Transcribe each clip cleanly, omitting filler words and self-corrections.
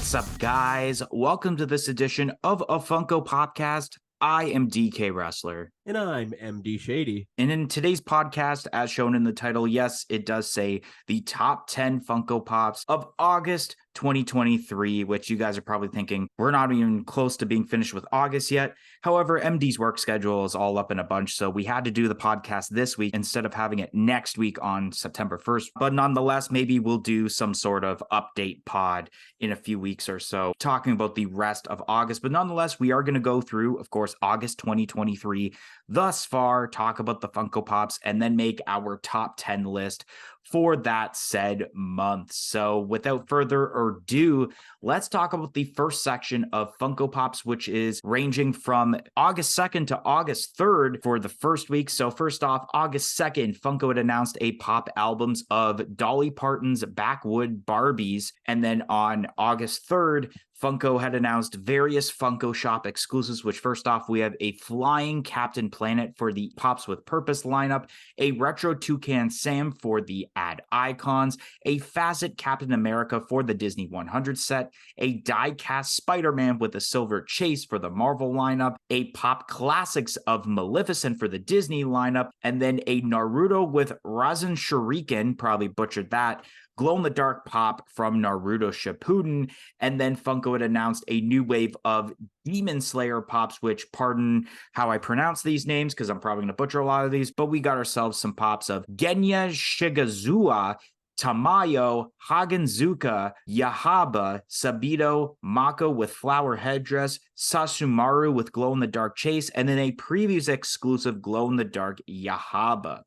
What's up, guys? Welcome to this edition of a Funko Podcast. I am DK Wrestler. And I'm MD Shady. And in today's podcast, as shown in the title, yes, it does say the top 10 Funko Pops of August 2023, which you guys are probably thinking, we're not even close to being finished with August yet. However, MD's work schedule is all up in a bunch, so we had to do the podcast this week instead of having it next week on September 1st. But nonetheless, maybe we'll do some sort of update pod in a few weeks or so, talking about the rest of August. But nonetheless, we are going to go through, of course, August 2023 thus far, talk about the Funko Pops, and then make our top 10 list for that said month. So without further ado, let's talk about the first section of Funko Pops, which is ranging from August 2nd to August 3rd for the first week. So first off, August 2nd, Funko had announced a pop albums of Dolly Parton's Backwood Barbies. And then on August 3rd, Funko had announced various Funko Shop exclusives, which first off, we have a Flying Captain Planet for the Pops with Purpose lineup, a Retro Toucan Sam for the Add Icons, a Facet Captain America for the Disney 100 set, a die-cast Spider-Man with a Silver Chase for the Marvel lineup, a Pop Classics of Maleficent for the Disney lineup, and then a Naruto with Rasen Shuriken, probably butchered that, glow-in-the-dark pop from Naruto Shippuden, and then Funko had announced a new wave of Demon Slayer pops, which, pardon how I pronounce these names, because I'm probably going to butcher a lot of these, but we got ourselves some pops of Genya Shigezawa, Tamayo, Hagenzuka, Yahaba, Sabito, Mako with flower headdress, Sasumaru with glow-in-the-dark chase, and then a previews exclusive glow-in-the-dark Yahaba.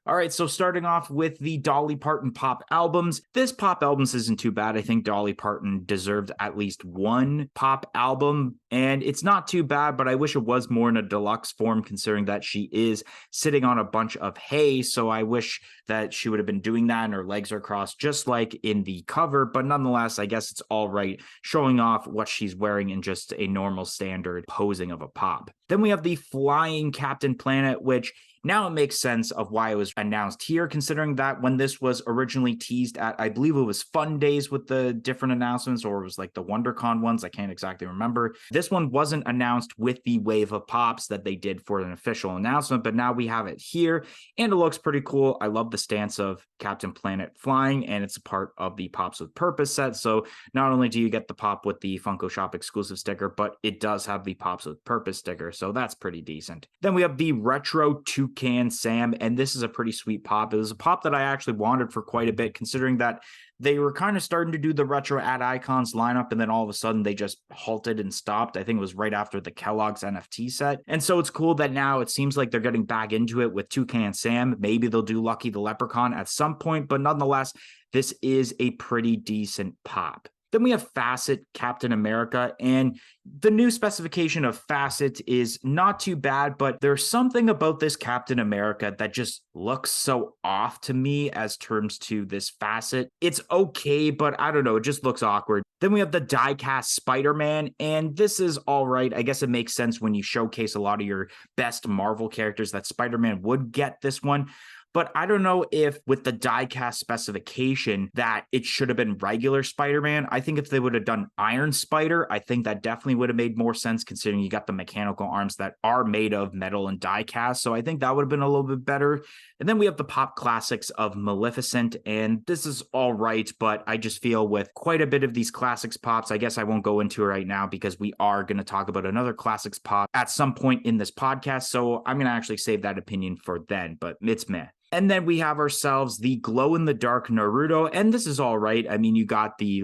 All right, so starting off with the Dolly Parton pop albums. This pop albums isn't too bad. I think Dolly Parton deserved at least one pop album, and it's not too bad, but I wish it was more in a deluxe form considering that she is sitting on a bunch of hay, so I wish that she would have been doing that and her legs are crossed just like in the cover, but nonetheless, I guess it's all right showing off what she's wearing in just a normal standard posing of a pop. Then we have the Flying Captain Planet, which now it makes sense of why it was announced here, considering that when this was originally teased at, I believe it was Fun Days with the different announcements, or it was like the WonderCon ones, I can't exactly remember. This one wasn't announced with the wave of pops that they did for an official announcement, but now we have it here, and it looks pretty cool. I love the stance of Captain Planet flying, and it's a part of the Pops with Purpose set, so not only do you get the pop with the Funko Shop exclusive sticker, but it does have the Pops with Purpose sticker, so that's pretty decent. Then we have the Retro Toucan Sam, and this is a pretty sweet pop. It was a pop that I actually wanted for quite a bit, considering that they were kind of starting to do the retro Add Icons lineup, and then all of a sudden they just halted and stopped. I think it was right after the Kellogg's NFT set. And so it's cool that now it seems like they're getting back into it with Toucan Sam. Maybe they'll do Lucky the Leprechaun at some point, but nonetheless, this is a pretty decent pop. Then we have Facet Captain America, and the new specification of Facet is not too bad, but there's something about this Captain America that just looks so off to me as terms to this Facet. It's okay, but I don't know, it just looks awkward. Then we have the die-cast Spider-Man, and this is all right. I guess it makes sense when you showcase a lot of your best Marvel characters that Spider-Man would get this one. But I don't know if with the die-cast specification that it should have been regular Spider-Man. I think if they would have done Iron Spider, I think that definitely would have made more sense considering you got the mechanical arms that are made of metal and die-cast. So I think that would have been a little bit better. And then we have the Pop Classics of Maleficent, and this is all right, but I just feel with quite a bit of these Classics pops, I guess I won't go into it right now because we are going to talk about another Classics pop at some point in this podcast. So I'm going to actually save that opinion for then, but it's meh. And then we have ourselves the glow-in-the-dark Naruto, and this is all right. I mean, you got the,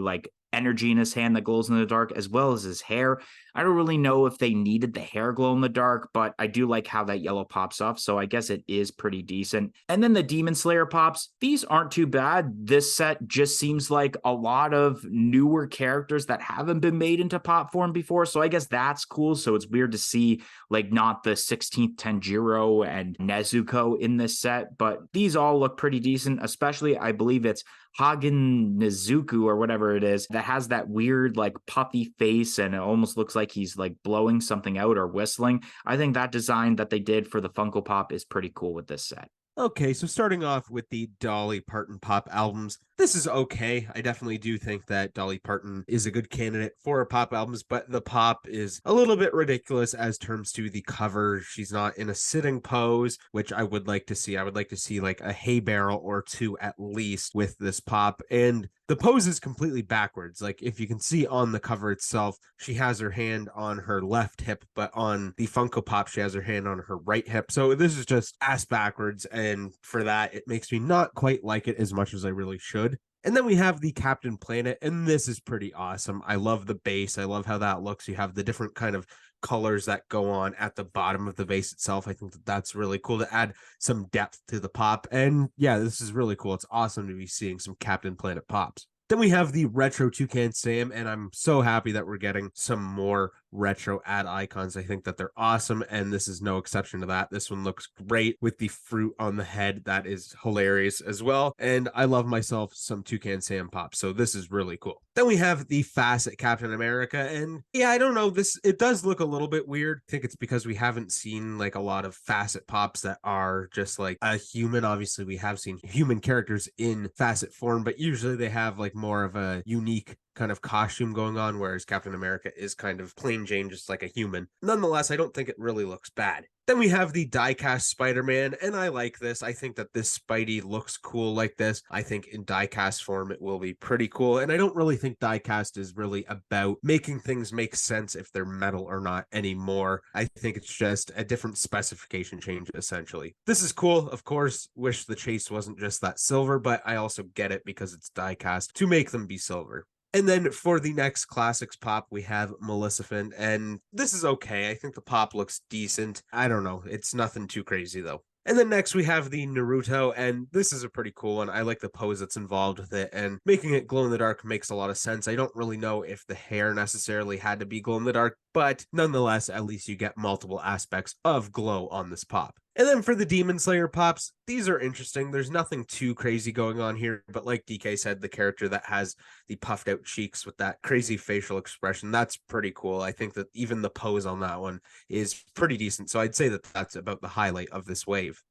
energy in his hand that glows in the dark, as well as his hair. I don't really know if they needed the hair glow in the dark, but I do like how that yellow pops off, so I guess it is pretty decent. And then the Demon Slayer pops, these aren't too bad. This set just seems like a lot of newer characters that haven't been made into pop form before, so I guess that's cool. So it's weird to see, not the 16th Tanjiro and Nezuko in this set, but these all look pretty decent, especially, I believe it's Hagen Nezuko or whatever it is that has that weird puffy face and it almost looks like he's blowing something out or whistling. I think that design that they did for the Funko Pop is pretty cool with this set. Okay, so starting off with the Dolly Parton pop albums, This is okay. I definitely do think that Dolly Parton is a good candidate for pop albums, but the pop is a little bit ridiculous as terms to the cover. She's not in a sitting pose, which I would like to see. I would like to see like a hay barrel or two at least with this pop. And the pose is completely backwards. Like if you can see on the cover itself, she has her hand on her left hip, but on the Funko Pop, she has her hand on her right hip. So this is just ass backwards. And for that, it makes me not quite like it as much as I really should. And then we have the Captain Planet, and this is pretty awesome. I love the base. I love how that looks. You have the different kind of colors that go on at the bottom of the vase itself. I think that that's really cool to add some depth to the pop. And yeah, this is really cool. It's awesome to be seeing some Captain Planet pops. Then we have the retro Toucan Sam, and I'm so happy that we're getting some more retro ad icons. I think that they're awesome, and this is no exception to that. This one looks great with the fruit on the head. That is hilarious as well. And I love myself some Toucan Sam pops, so this is really cool. Then we have the Facet Captain America, and yeah, I don't know, it does look a little bit weird. I think it's because we haven't seen like a lot of Facet pops that are just like a human. Obviously, we have seen human characters in Facet form, but usually they have like more of a unique kind of costume going on, whereas Captain America is kind of plain Jane, just like a human. Nonetheless, I don't think it really looks bad. Then we have the diecast Spider-Man, and I like this. I think that this Spidey looks cool like this. I think in diecast form, it will be pretty cool. And I don't really think diecast is really about making things make sense if they're metal or not anymore. I think it's just a different specification change, essentially. This is cool. Of course, wish the chase wasn't just that silver, but I also get it because it's diecast to make them be silver. And then for the next classics pop, we have Maleficent, and this is okay. I think the pop looks decent. I don't know. It's nothing too crazy, though. And then next we have the Naruto, and this is a pretty cool one. I like the pose that's involved with it, and making it glow in the dark makes a lot of sense. I don't really know if the hair necessarily had to be glow in the dark, but nonetheless, at least you get multiple aspects of glow on this pop. And then for the Demon Slayer pops, these are interesting. There's nothing too crazy going on here, but like DK said, the character that has the puffed out cheeks with that crazy facial expression, that's pretty cool. I think that even the pose on that one is pretty decent. So I'd say that that's about the highlight of this wave.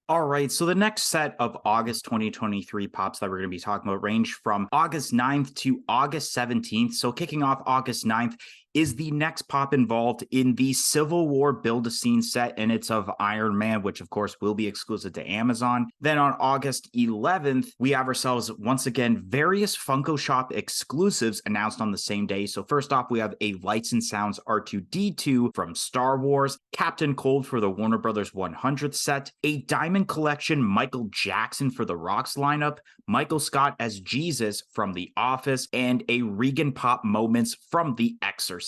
All right, so the next set of August 2023 pops that we're going to be talking about range from August 9th to August 17th. So kicking off August 9th is the next pop involved in the Civil War Build-A-Scene set, and it's of Iron Man, which of course will be exclusive to Amazon. Then on August 11th, we have ourselves, once again, various Funko Shop exclusives announced on the same day. So first off, we have a Lights and Sounds R2-D2 from Star Wars, Captain Cold for the Warner Brothers 100th set, a Diamond Collection Michael Jackson for the Rocks lineup, Michael Scott as Jesus from The Office, and a Regan Pop Moments from The Exorcist.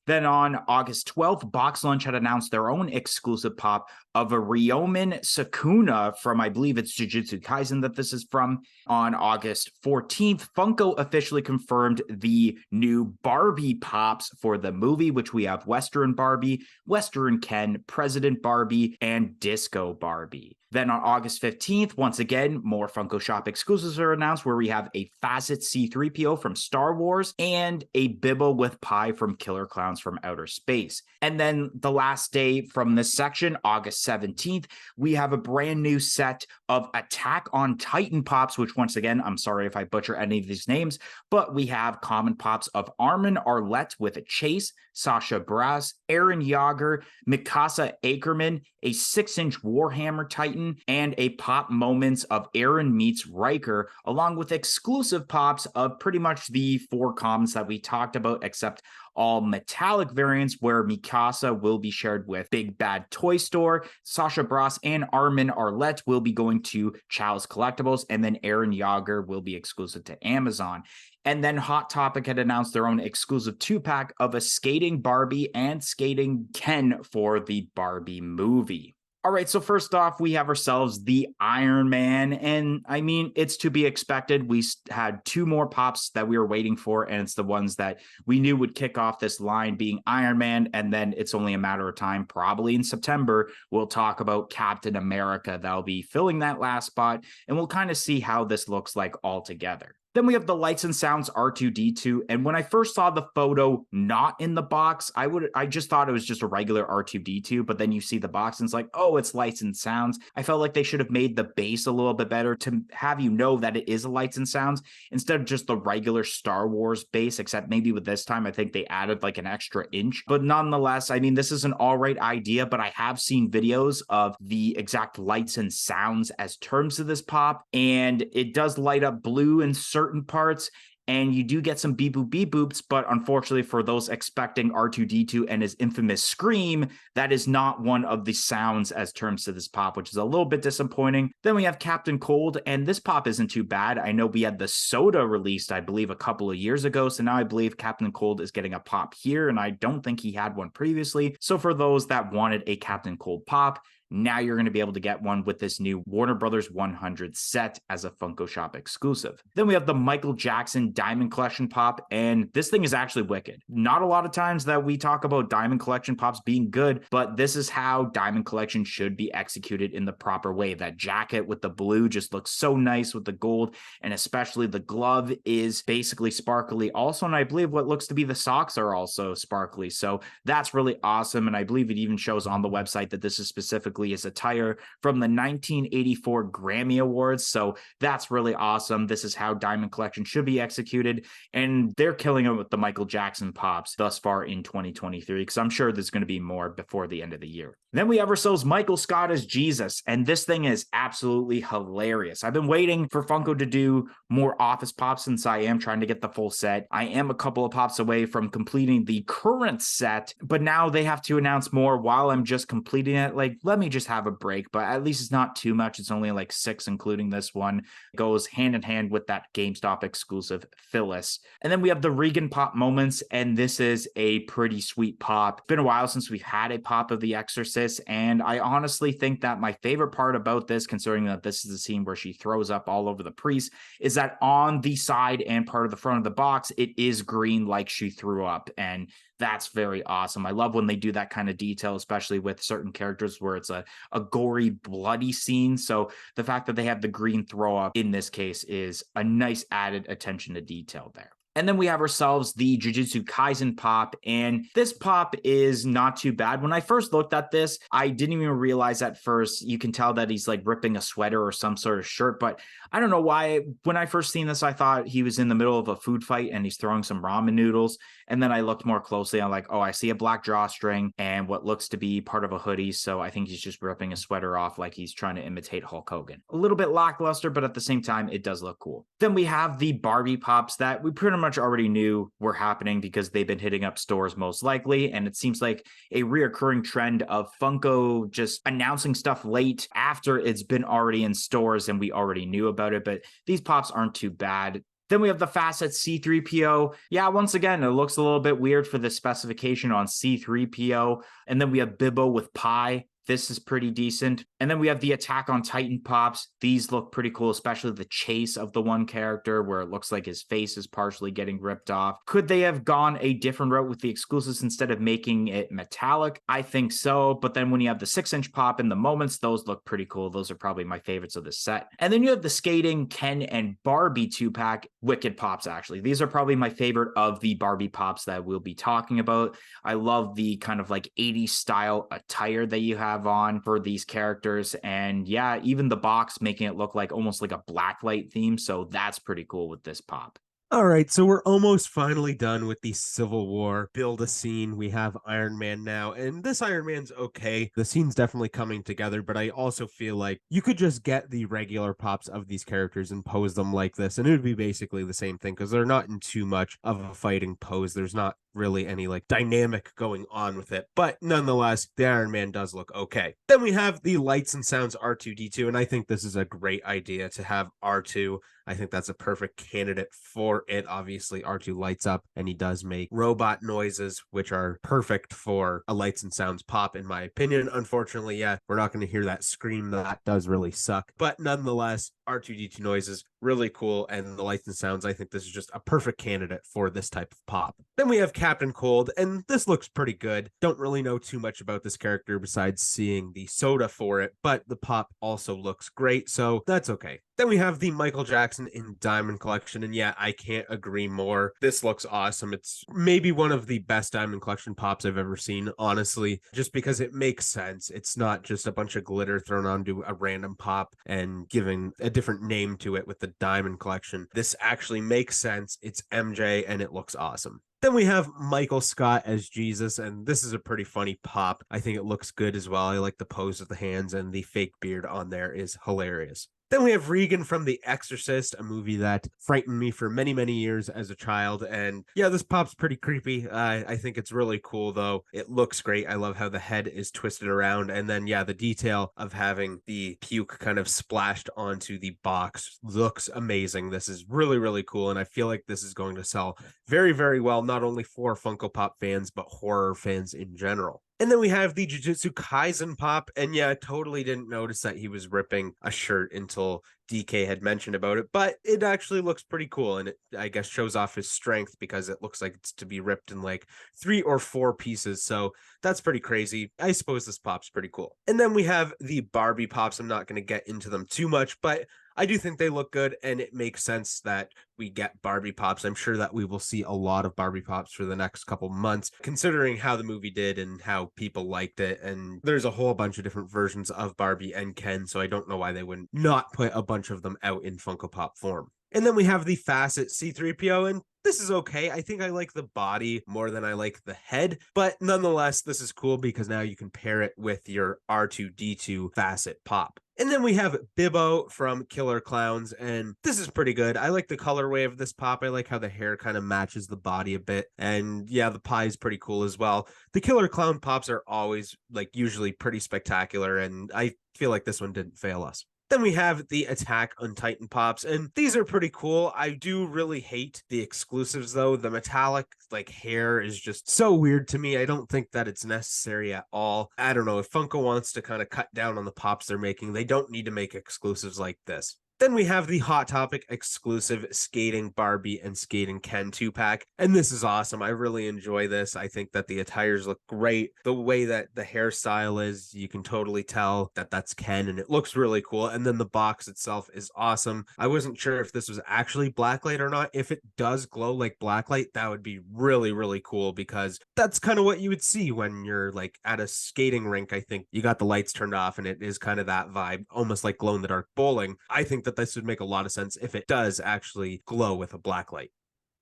Then on August 12th, Box Lunch had announced their own exclusive pop of a Ryomen Sakuna from, I believe it's Jujutsu Kaisen that this is from. On August 14th, Funko officially confirmed the new Barbie pops for the movie, which we have Western Barbie, Western Ken, President Barbie, and Disco Barbie. Then on August 15th, once again, more Funko Shop exclusives are announced, where we have a Facet C-3PO from Star Wars and a Bibble with Pie from Killer Clowns from Outer Space. And then the last day from this section, August 17th, we have a brand new set of Attack on Titan pops, which once again, I'm sorry if I butcher any of these names, but we have common pops of Armin Arlette with a Chase, Sasha Brass, Aaron Yager, Mikasa Ackerman, a 6-inch Warhammer Titan, and a pop moments of Aaron meets Riker, along with exclusive pops of pretty much the 4 commons that we talked about, except all metallic variants where Mikasa will be shared with Big Bad Toy Store, Sasha Brass and Armin Arlette will be going to Chow's Collectibles, and then Aaron Yager will be exclusive to Amazon. And then Hot Topic had announced their own exclusive 2-pack of a Skating Barbie and Skating Ken for the Barbie movie. All right, so first off, we have ourselves the Iron Man, and I mean, it's to be expected. We had 2 more pops that we were waiting for, and it's the ones that we knew would kick off this line being Iron Man, and then it's only a matter of time, probably in September, we'll talk about Captain America that'll be filling that last spot, and we'll kind of see how this looks like altogether. Then we have the lights and sounds R2D2. And when I first saw the photo not in the box, I just thought it was just a regular R2D2. But then you see the box and it's like, oh, it's lights and sounds. I felt like they should have made the base a little bit better to have you know that it is a lights and sounds instead of just the regular Star Wars base, except maybe with this time, I think they added like an extra inch. But nonetheless, I mean, this is an all right idea, but I have seen videos of the exact lights and sounds as terms of this pop, and it does light up blue in certain parts, and you do get some beep boop beep boops, but unfortunately for those expecting R2D2 and his infamous scream, that is not one of the sounds as terms to this pop, which is a little bit disappointing. Then we have Captain Cold, and this pop isn't too bad. I know we had the soda released, I believe, a couple of years ago, so now I believe Captain Cold is getting a pop here, and I don't think he had one previously. So for those that wanted a Captain Cold pop, now you're going to be able to get one with this new Warner Brothers 100 set as a Funko Shop exclusive. Then we have the Michael Jackson Diamond Collection Pop, and this thing is actually wicked. Not a lot of times that we talk about Diamond Collection Pops being good, but this is how Diamond Collection should be executed in the proper way. That jacket with the blue just looks so nice with the gold, and especially the glove is basically sparkly also, and I believe what looks to be the socks are also sparkly, so that's really awesome, and I believe it even shows on the website that this is specifically is attire from the 1984 Grammy Awards. So that's really awesome. This is how Diamond Collection should be executed. And they're killing it with the Michael Jackson pops thus far in 2023, because I'm sure there's going to be more before the end of the year. Then we have ourselves Michael Scott as Jesus, and this thing is absolutely hilarious. I've been waiting for Funko to do more office pops since I am trying to get the full set. I am a couple of pops away from completing the current set, but now they have to announce more while I'm just completing it. Like, let me just have a break, but at least it's not too much. It's only like 6, including this one. It goes hand in hand with that GameStop exclusive Phyllis. And then we have the Regan pop moments, and this is a pretty sweet pop. It's been a while since we've had a pop of The Exorcist, and I honestly think that my favorite part about this, considering that this is the scene where she throws up all over the priest, is that on the side and part of the front of the box, it is green like she threw up, and that's very awesome. I love when they do that kind of detail, especially with certain characters where it's a gory, bloody scene. So the fact that they have the green throw up in this case is a nice added attention to detail there. And then we have ourselves the Jujutsu Kaisen pop, and this pop is not too bad. When I first looked at this, I didn't even realize at first. You can tell that he's like ripping a sweater or some sort of shirt, but I don't know why. When I first seen this, I thought he was in the middle of a food fight and he's throwing some ramen noodles. And then I looked more closely. I'm like, oh, I see a black drawstring and what looks to be part of a hoodie. So I think he's just ripping a sweater off like he's trying to imitate Hulk Hogan. A little bit lackluster, but at the same time, it does look cool. Then we have the Barbie pops that we pretty much already knew were happening because they've been hitting up stores most likely. And it seems like a reoccurring trend of Funko just announcing stuff late after it's been already in stores and we already knew about it. But these pops aren't too bad. Then we have the Facet C3PO. Yeah, once again, it looks a little bit weird for the specification on C3PO. And then we have Bibbo with Pi. This is pretty decent. And then we have the Attack on Titan pops. These look pretty cool, especially the chase of the one character where it looks like his face is partially getting ripped off. Could they have gone a different route with the exclusives instead of making it metallic? I think so. But then when you have the 6-inch pop in the moments, those look pretty cool. Those are probably my favorites of the set. And then you have the Skating, Ken, and Barbie 2-pack. Wicked pops, actually. These are probably my favorite of the Barbie pops that we'll be talking about. I love the kind of like 80s style attire that you have on for these characters, and yeah, even the box making it look like almost like a blacklight theme, so that's pretty cool with this pop. All right, so we're almost finally done with the Civil War build a scene. We have Iron Man now, and this Iron Man's okay. The scene's definitely coming together, but I also feel like you could just get the regular pops of these characters and pose them like this, and it would be basically the same thing because they're not in too much of a fighting pose. There's not really any like dynamic going on with it, but nonetheless, the Iron Man does look okay. Then we have the Lights and Sounds R2D2, and I think this is a great idea to have R2. I think that's a perfect candidate for it. Obviously, R2 lights up and he does make robot noises, which are perfect for a Lights and Sounds pop, in my opinion. Unfortunately, yeah, we're not going to hear that scream. That does really suck. But nonetheless, R2D2 noises, really cool. And the Lights and Sounds, I think this is just a perfect candidate for this type of pop. Then we have Captain Cold, and this looks pretty good. Don't really know too much about this character besides seeing the soda for it, but the pop also looks great, so that's okay. Then we have the Michael Jackson in Diamond Collection. And yeah, I can't agree more. This looks awesome. It's maybe one of the best Diamond Collection pops I've ever seen, honestly, just because it makes sense. It's not just a bunch of glitter thrown onto a random pop and giving a different name to it with the Diamond Collection. This actually makes sense. It's MJ and it looks awesome. Then we have Michael Scott as Jesus, and this is a pretty funny pop. I think it looks good as well. I like the pose of the hands, and the fake beard on there is hilarious. Then we have Regan from The Exorcist, a movie that frightened me for many, many years as a child. And yeah, this pop's pretty creepy. I think it's really cool, though. It looks great. I love how the head is twisted around. And then, yeah, the detail of having the puke kind of splashed onto the box looks amazing. This is really, really cool. And I feel like this is going to sell very, very well, not only for Funko Pop fans, but horror fans in general. And then we have the Jujutsu Kaisen pop. And yeah, I totally didn't notice that he was ripping a shirt until DK had mentioned about it, but it actually looks pretty cool. And it, I guess, shows off his strength because it looks like it's to be ripped in like 3 or 4 pieces. So that's pretty crazy. I suppose this pop's pretty cool. And then we have the Barbie pops. I'm not going to get into them too much, but I do think they look good, and it makes sense that we get Barbie pops. I'm sure that we will see a lot of Barbie pops for the next couple months, considering how the movie did and how people liked it. And there's a whole bunch of different versions of Barbie and Ken, so I don't know why they wouldn't not put a bunch of them out in Funko Pop form. And then we have the Facet C3PO, and this is okay. I think I like the body more than I like the head, but nonetheless, this is cool because now you can pair it with your R2D2 Facet pop. And then we have Bibbo from Killer Clowns, and this is pretty good. I like the colorway of this pop. I like how the hair kind of matches the body a bit. And yeah, the pie is pretty cool as well. The Killer Clown pops are always, like, usually pretty spectacular, and I feel like this one didn't fail us. Then we have the Attack on Titan pops, and these are pretty cool. I do really hate the exclusives, though. The metallic, like, hair is just so weird to me. I don't think that it's necessary at all. I don't know. If Funko wants to kind of cut down on the pops they're making, they don't need to make exclusives like this. Then we have the Hot Topic exclusive Skating Barbie and Skating Ken 2-pack. And this is awesome. I really enjoy this. I think that the attires look great. The way that the hairstyle is, you can totally tell that that's Ken, and it looks really cool. And then the box itself is awesome. I wasn't sure if this was actually blacklight or not. If it does glow like blacklight, that would be really, really cool, because that's kind of what you would see when you're like at a skating rink. I think you got the lights turned off and it is kind of that vibe, almost like glow in the dark bowling. I think that this would make a lot of sense if it does actually glow with a black light.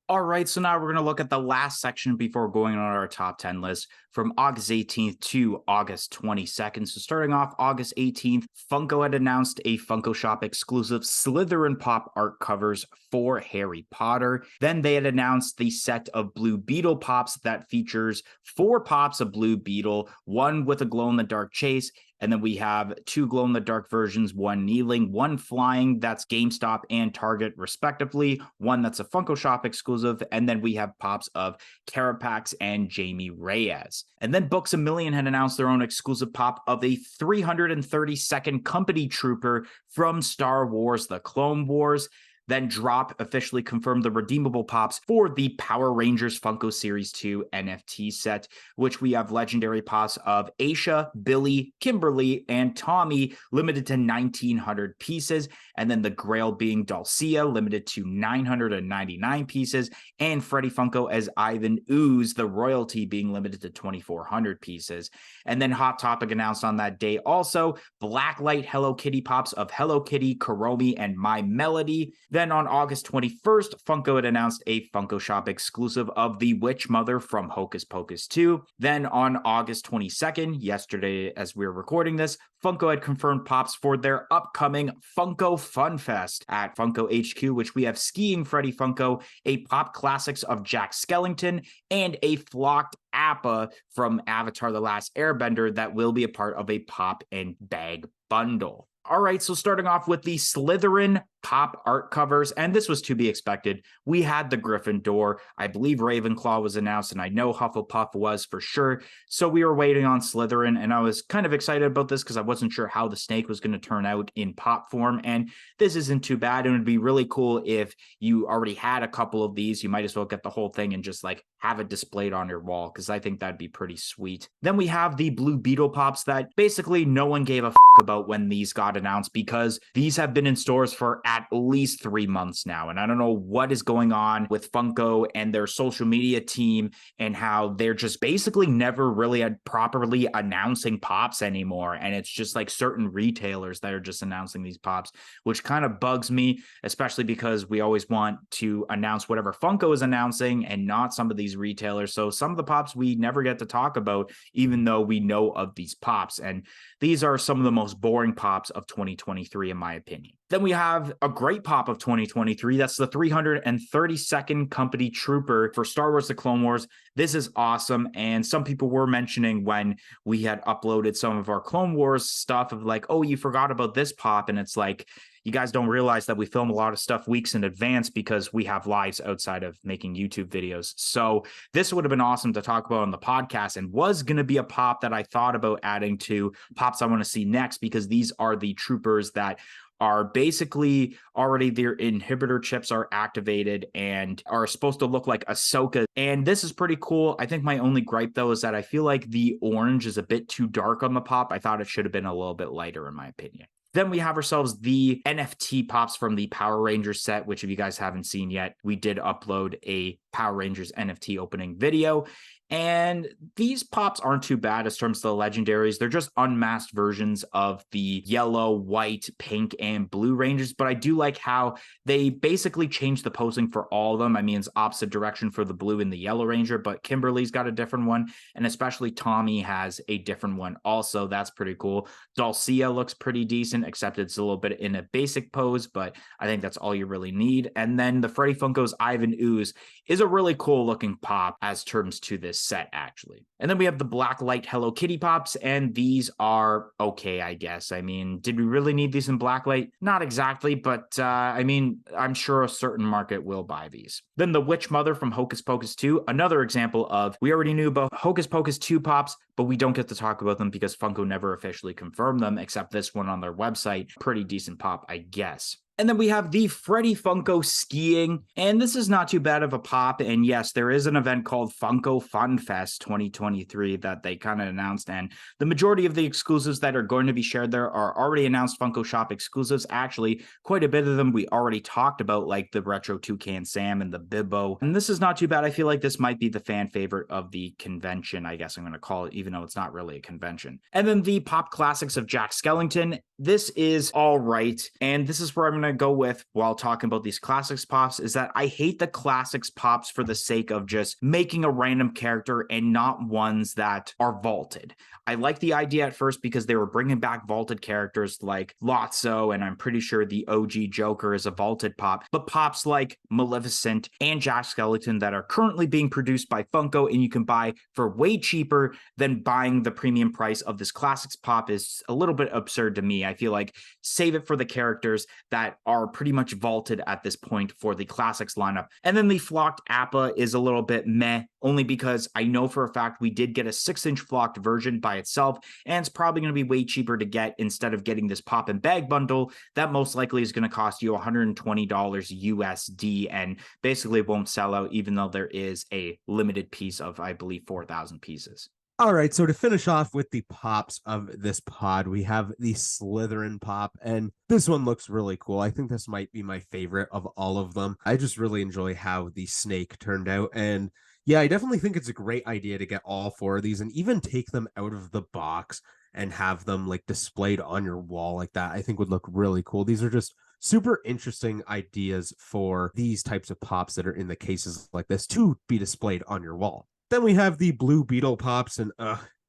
All right, so now we're going to look at the last section before going on our top 10 list from August 18th to August 22nd. So starting off August 18th, Funko had announced a Funko Shop exclusive Slytherin Pop art covers for Harry Potter. Then they had announced the set of Blue Beetle Pops that features 4 pops of Blue Beetle, one with a glow-in-the-dark chase, and then we have 2 glow-in-the-dark versions, one kneeling, one flying. That's GameStop and Target, respectively. One that's a Funko Shop exclusive. And then we have pops of Carapax and Jamie Reyes. And then Books A Million had announced their own exclusive pop of a 332nd Company Trooper from Star Wars: The Clone Wars. Then Drop officially confirmed the redeemable pops for the Power Rangers Funko Series 2 NFT set, which we have legendary pops of Aisha, Billy, Kimberly, and Tommy, limited to 1,900 pieces, and then the Grail being Dulcia, limited to 999 pieces, and Freddy Funko as Ivan Ooze, the royalty, being limited to 2,400 pieces. And then Hot Topic announced on that day also Blacklight Hello Kitty pops of Hello Kitty, Kuromi, and My Melody. Then on August 21st, Funko had announced a Funko Shop exclusive of the Witch Mother from Hocus Pocus 2. Then on August 22nd, yesterday as we were recording this, Funko had confirmed pops for their upcoming Funko Fun Fest at Funko HQ, which we have Skiing Freddy Funko, a Pop Classics of Jack Skellington, and a Flocked Appa from Avatar: The Last Airbender that will be a part of a pop and bag bundle. All right, so starting off with the Slytherin Pop art covers, and this was to be expected. We had the Gryffindor. I believe Ravenclaw was announced, and I know Hufflepuff was for sure. So we were waiting on Slytherin, and I was kind of excited about this because I wasn't sure how the snake was going to turn out in pop form, and this isn't too bad. And it would be really cool if you already had a couple of these. You might as well get the whole thing and just like have it displayed on your wall, because I think that'd be pretty sweet. Then we have the Blue Beetle pops that basically no one gave a about when these got announced because these have been in stores for at least 3 months now. And I don't know what is going on with Funko and their social media team and how they're just basically never really properly announcing pops anymore. And it's just like certain retailers that are just announcing these pops, which kind of bugs me, especially because we always want to announce whatever Funko is announcing and not some of these retailers. So some of the pops we never get to talk about, even though we know of these pops. And these are some of the most boring pops of 2023, in my opinion. Then we have a great pop of 2023. That's the 332nd Company Trooper for Star Wars The Clone Wars. This is awesome. And some people were mentioning when we had uploaded some of our Clone Wars stuff of like, oh, you forgot about this pop. And it's like, you guys don't realize that we film a lot of stuff weeks in advance because we have lives outside of making YouTube videos. So this would have been awesome to talk about on the podcast and was going to be a pop that I thought about adding to pops I want to see next, because these are the troopers that are basically already their inhibitor chips are activated and are supposed to look like Ahsoka. And this is pretty cool. I think my only gripe, though, is that I feel like the orange is a bit too dark on the pop. I thought it should have been a little bit lighter, in my opinion. Then we have ourselves the NFT pops from the Power Rangers set, which if you guys haven't seen yet, we did upload a Power Rangers NFT opening video. And these pops aren't too bad as terms of the legendaries. They're just unmasked versions of the yellow, white, pink, and blue Rangers. But I do like how they basically changed the posing for all of them. I mean, it's opposite direction for the blue and the yellow Ranger, but Kimberly's got a different one. And especially Tommy has a different one also. That's pretty cool. Dulcia looks pretty decent, except it's a little bit in a basic pose, but I think that's all you really need. And then the Freddy Funko's Ivan Ooze is a really cool looking pop as terms to this set, actually. And then we have the Black Light Hello Kitty pops, and these are okay, I guess. I mean, did we really need these in Black Light? Not exactly, but I mean, I'm sure a certain market will buy these. Then the Witch Mother from Hocus Pocus 2, another example of we already knew about Hocus Pocus 2 pops, but we don't get to talk about them because Funko never officially confirmed them, except this one on their website. Pretty decent pop, I guess. And then we have the Freddy Funko Skiing, and this is not too bad of a pop. And yes, there is an event called Funko Fun Fest 2023 that they kind of announced, and the majority of the exclusives that are going to be shared there are already announced Funko Shop exclusives. Actually, quite a bit of them we already talked about, like the Retro Toucan Sam and the Bibbo. And this is not too bad. I feel like this might be the fan favorite of the convention, I guess I'm going to call it, even though it's not really a convention. And then the Pop Classics of Jack Skellington. This is all right, and this is where I'm going to go with while talking about these classics pops, is that I hate the classics pops for the sake of just making a random character and not ones that are vaulted. I like the idea at first because they were bringing back vaulted characters like Lotso, and I'm pretty sure the OG Joker is a vaulted pop, but pops like Maleficent and Jack Skellington that are currently being produced by Funko and you can buy for way cheaper than buying the premium price of this classics pop is a little bit absurd to me. I feel like save it for the characters that are pretty much vaulted at this point for the classics lineup. And then the flocked Appa is a little bit meh, only because I know for a fact we did get a 6-inch flocked version by itself, and it's probably going to be way cheaper to get instead of getting this pop and bag bundle that most likely is going to cost you $120 USD and basically won't sell out, even though there is a limited piece of, I believe, 4,000 pieces. All right, so to finish off with the pops of this pod, we have the Slytherin pop, and this one looks really cool. I think this might be my favorite of all of them. I just really enjoy how the snake turned out, and yeah, I definitely think it's a great idea to get all 4 of these and even take them out of the box and have them like displayed on your wall like that. I think would look really cool. These are just super interesting ideas for these types of pops that are in the cases like this to be displayed on your wall. Then we have the Blue Beetle pops, and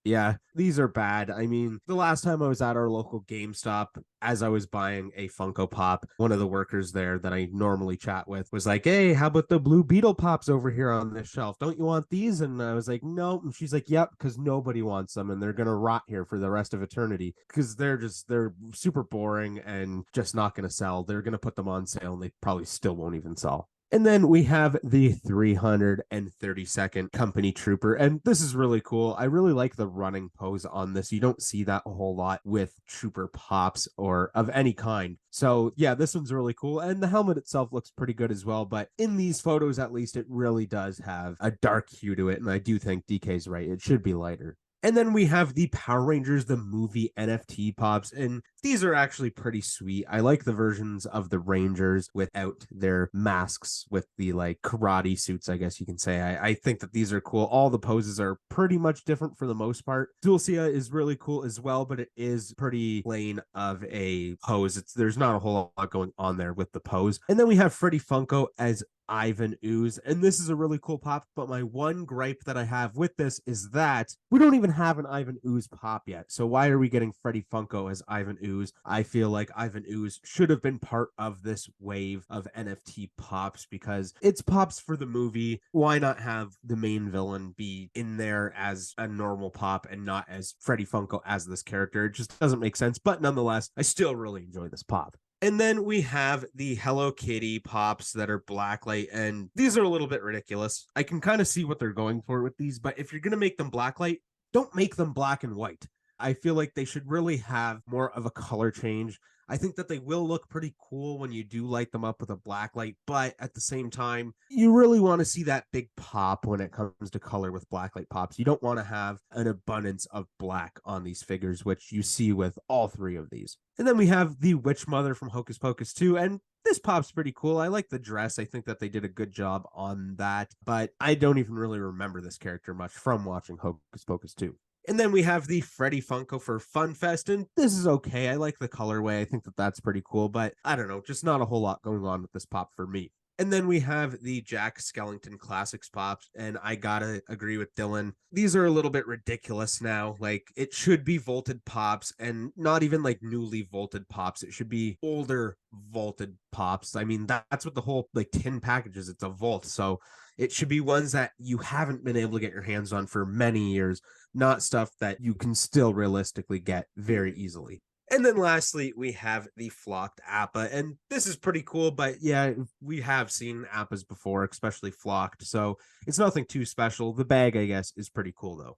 yeah, these are bad. I mean, the last time I was at our local GameStop, as I was buying a Funko Pop, one of the workers there that I normally chat with was like, hey, how about the Blue Beetle pops over here on this shelf? Don't you want these? And I was like, no. And she's like, yep, because nobody wants them and they're going to rot here for the rest of eternity because they're super boring and just not going to sell. They're going to put them on sale and they probably still won't even sell. And then we have the 332nd Company Trooper, and this is really cool. I really like the running pose on this. You don't see that a whole lot with Trooper pops or of any kind. So yeah, this one's really cool, and the helmet itself looks pretty good as well, but in these photos, at least, it really does have a dark hue to it, and I do think DK's right. It should be lighter. And then we have the Power Rangers, the movie NFT pops, and these are actually pretty sweet. I like the versions of the Rangers without their masks, with the like karate suits, I guess you can say. I think that these are cool. All the poses are pretty much different for the most part. Dulcia is really cool as well, but it is pretty plain of a pose. There's not a whole lot going on there with the pose. And then we have Freddy Funko as Ivan Ooze, and this is a really cool pop, but my one gripe that I have with this is that we don't even have an Ivan Ooze pop yet. So why are we getting Freddy Funko as Ivan Ooze? I feel like Ivan Ooze should have been part of this wave of NFT pops because it's pops for the movie. Why not have the main villain be in there as a normal pop and not as Freddy Funko as this character? It just doesn't make sense, but nonetheless, I still really enjoy this pop. And then we have the Hello Kitty pops that are blacklight, and these are a little bit ridiculous. I can kind of see what they're going for with these, but if you're going to make them blacklight, don't make them black and white. I feel like they should really have more of a color change. I think that they will look pretty cool when you do light them up with a black light, but at the same time, you really want to see that big pop when it comes to color with blacklight pops. You don't want to have an abundance of black on these figures, which you see with all three of these. And then we have the Witch Mother from Hocus Pocus 2, and this pop's pretty cool. I like the dress. I think that they did a good job on that, but I don't even really remember this character much from watching Hocus Pocus 2. And then we have the Freddy Funko for Fun Fest, and this is okay. I like the colorway. I think that that's pretty cool, but I don't know, just not a whole lot going on with this pop for me. And then we have the Jack Skellington Classics pops, and I gotta agree with Dylan. These are a little bit ridiculous now. Like, it should be vaulted pops, and not even like newly vaulted pops. It should be older vaulted pops. I mean, that's what the whole like tin package is. It's a vault, so it should be ones that you haven't been able to get your hands on for many years, not stuff that you can still realistically get very easily. And then lastly, we have the flocked Appa, and this is pretty cool, but yeah, we have seen Appas before, especially flocked, so it's nothing too special. The bag, I guess, is pretty cool though.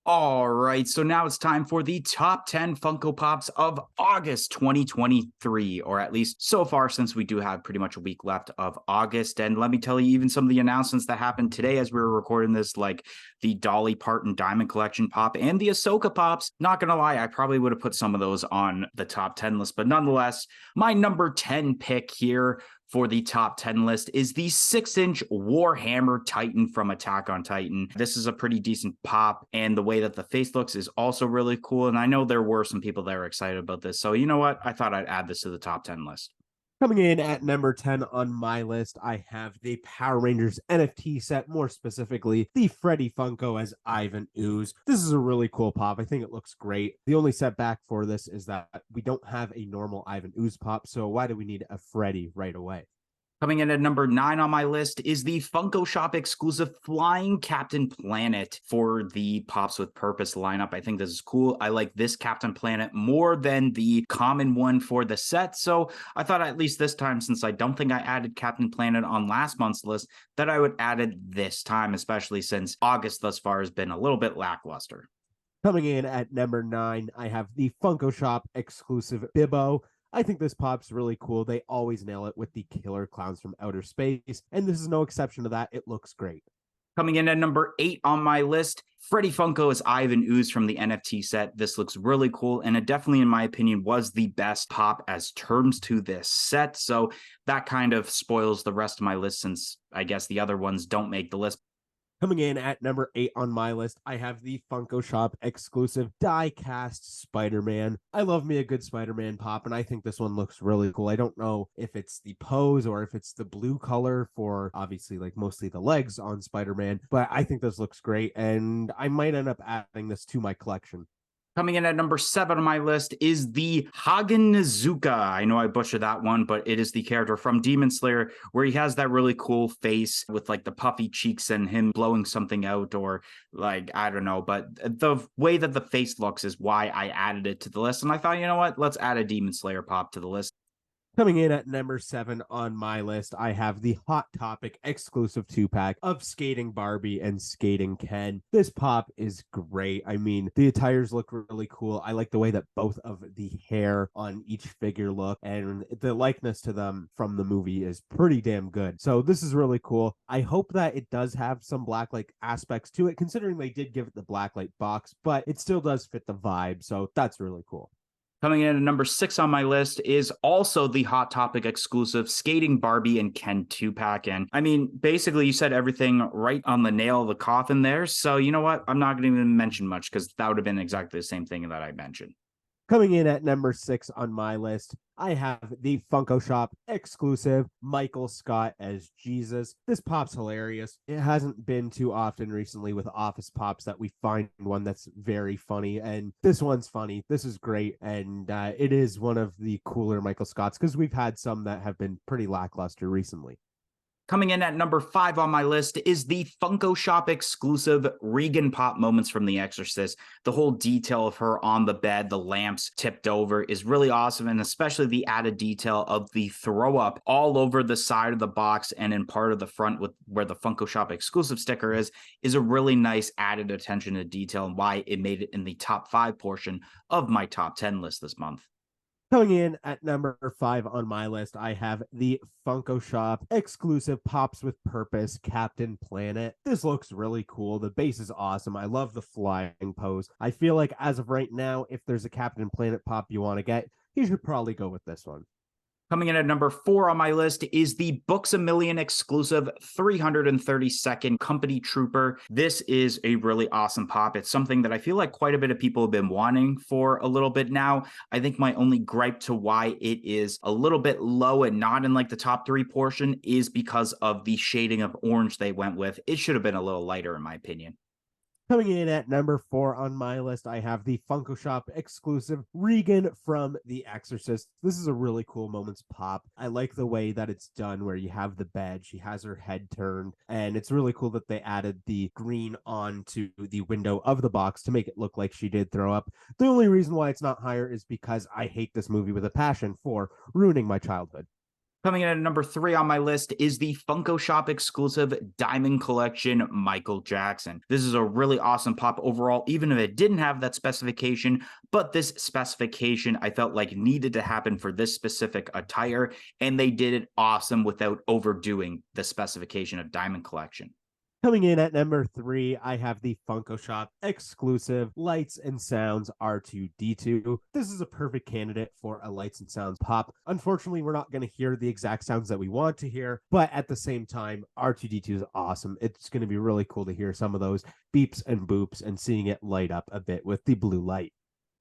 All right, so now it's time for the top 10 Funko Pops of August 2023, or at least so far, since we do have pretty much a week left of August. And let me tell you, even some of the announcements that happened today as we were recording this, like the Dolly Parton Diamond Collection Pop and the Ahsoka Pops, not gonna lie, I probably would have put some of those on the top 10 list, but nonetheless, my number 10 pick here for the top 10 list is the 6-inch Warhammer Titan from Attack on Titan. This is a pretty decent pop, and the way that the face looks is also really cool. And I know there were some people that were excited about this. So you know what? I thought I'd add this to the top 10 list. Coming in at number 10 on my list, I have the Power Rangers NFT set, more specifically, the Freddy Funko as Ivan Ooze. This is a really cool pop. I think it looks great. The only setback for this is that we don't have a normal Ivan Ooze pop, so why do we need a Freddy right away? Coming in at number 9 on my list is the Funko Shop exclusive Flying Captain Planet for the Pops with Purpose lineup. I think this is cool. I like this Captain Planet more than the common one for the set. So I thought at least this time, since I don't think I added Captain Planet on last month's list, that I would add it this time, especially since August thus far has been a little bit lackluster. Coming in at number 9, I have the Funko Shop exclusive Bibbo. I think this pop's really cool. They always nail it with the killer clowns from outer space, and this is no exception to that. It looks great. Coming in at number 8 on my list, Freddy Funko is Ivan Ooze from the NFT set. This looks really cool, and it definitely, in my opinion, was the best pop as terms to this set. So that kind of spoils the rest of my list, since I guess the other ones don't make the list. Coming in at number 8 on my list, I have the Funko Shop exclusive die-cast Spider-Man. I love me a good Spider-Man pop, and I think this one looks really cool. I don't know if it's the pose or if it's the blue color for, obviously, like mostly the legs on Spider-Man, but I think this looks great, and I might end up adding this to my collection. Coming in at number 7 on my list is the Hagen Nezuka. I know I butchered that one, but it is the character from Demon Slayer, where he has that really cool face with like the puffy cheeks and him blowing something out, or like, I don't know. But the way that the face looks is why I added it to the list. And I thought, you know what? Let's add a Demon Slayer pop to the list. Coming in at number 7 on my list, I have the Hot Topic exclusive 2-pack of Skating Barbie and Skating Ken. This pop is great. I mean, the attires look really cool. I like the way that both of the hair on each figure look, and the likeness to them from the movie is pretty damn good. So this is really cool. I hope that it does have some blacklight aspects to it, considering they did give it the blacklight box, but it still does fit the vibe. So that's really cool. Coming in at number 6 on my list is also the Hot Topic exclusive Skating Barbie and Ken 2-pack. And I mean, basically, you said everything right on the nail of the coffin there. So you know what? I'm not going to even mention much because that would have been exactly the same thing that I mentioned. Coming in at number 6 on my list, I have the Funko Shop exclusive Michael Scott as Jesus. This pop's hilarious. It hasn't been too often recently with Office Pops that we find one that's very funny, and this one's funny. This is great, and it is one of the cooler Michael Scotts because we've had some that have been pretty lackluster recently. Coming in at number 5 on my list is the Funko Shop exclusive Regan Pop moments from The Exorcist. The whole detail of her on the bed, the lamps tipped over, is really awesome, and especially the added detail of the throw up all over the side of the box and in part of the front with where the Funko Shop exclusive sticker is a really nice added attention to detail and why it made it in the top 5 portion of my top 10 list this month. Coming in at number 5 on my list, I have the Funko Shop exclusive Pops with Purpose Captain Planet. This looks really cool. The base is awesome. I love the flying pose. I feel like as of right now, if there's a Captain Planet pop you want to get, you should probably go with this one. Coming in at number 4 on my list is the Books A Million exclusive 332nd Company Trooper. This is a really awesome pop. It's something that I feel like quite a bit of people have been wanting for a little bit now. I think my only gripe to why it is a little bit low and not in like the top 3 portion is because of the shading of orange they went with. It should have been a little lighter in my opinion. Coming in at number 4 on my list, I have the Funko Shop exclusive Regan from The Exorcist. This is a really cool moments pop. I like the way that it's done where you have the bed, she has her head turned, and it's really cool that they added the green onto the window of the box to make it look like she did throw up. The only reason why it's not higher is because I hate this movie with a passion for ruining my childhood. Coming in at number 3 on my list is the Funko Shop exclusive Diamond Collection Michael Jackson. This is a really awesome pop overall, even if it didn't have that specification, but this specification I felt like needed to happen for this specific attire, and they did it awesome without overdoing the specification of Diamond Collection. Coming in at number 3, I have the Funko Shop exclusive Lights and Sounds R2D2. This is a perfect candidate for a Lights and Sounds pop. Unfortunately, we're not going to hear the exact sounds that we want to hear, but at the same time, R2D2 is awesome. It's going to be really cool to hear some of those beeps and boops and seeing it light up a bit with the blue light.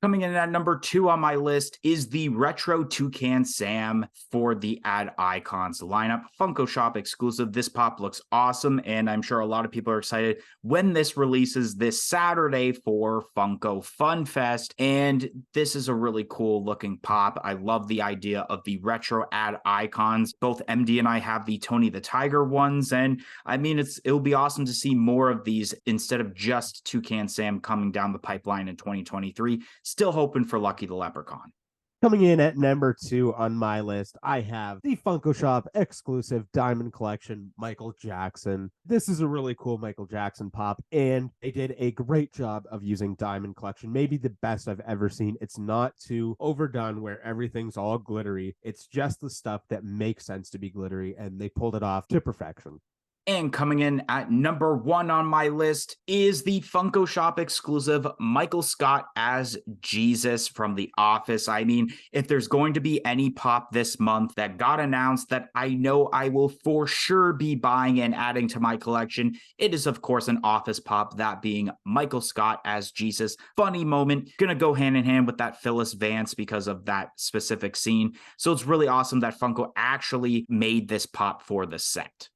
Coming in at number 2 on my list is the Retro Toucan Sam for the Ad Icons lineup. Funko Shop exclusive. This pop looks awesome, and I'm sure a lot of people are excited when this releases this Saturday for Funko Fun Fest. And this is a really cool looking pop. I love the idea of the retro Ad Icons. Both MD and I have the Tony the Tiger ones, and I mean, it'll be awesome to see more of these instead of just Toucan Sam coming down the pipeline in 2023. Still hoping for Lucky the Leprechaun. Coming in at number 2 on my list, I have the Funko Shop exclusive Diamond Collection Michael Jackson. This is a really cool Michael Jackson pop, and they did a great job of using Diamond Collection. Maybe the best I've ever seen. It's not too overdone where everything's all glittery. It's just the stuff that makes sense to be glittery, and they pulled it off to perfection. And coming in at number 1 on my list is the Funko Shop exclusive Michael Scott as Jesus from The Office. I mean, if there's going to be any pop this month that got announced that I know I will for sure be buying and adding to my collection, it is, of course, an Office pop, that being Michael Scott as Jesus. Funny moment. Gonna go hand in hand with that Phyllis Vance because of that specific scene. So it's really awesome that Funko actually made this pop for the set.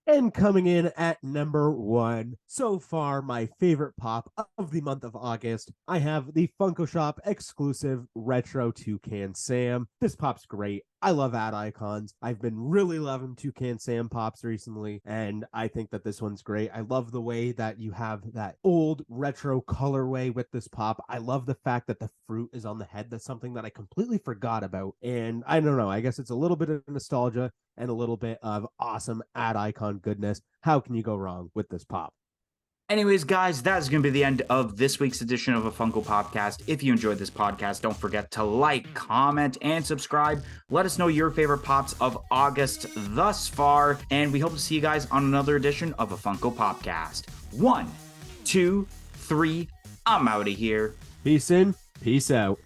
And coming in at number 1, so far my favorite pop of the month of August, I have the Funko Shop exclusive Retro Toucan Sam. This pop's great. I love ad icons. I've been really loving Toucan Sam pops recently, and I think that this one's great. I love the way that you have that old retro colorway with this pop. I love the fact that the fruit is on the head. That's something that I completely forgot about. And I don't know, I guess it's a little bit of nostalgia and a little bit of awesome ad icon goodness. How can you go wrong with this pop? Anyways, guys, that's going to be the end of this week's edition of a Funko Popcast. If you enjoyed this podcast, don't forget to like, comment, and subscribe. Let us know your favorite pops of August thus far, and we hope to see you guys on another edition of a Funko Popcast. 1, 2, 3, I'm out of here. Peace in, peace out.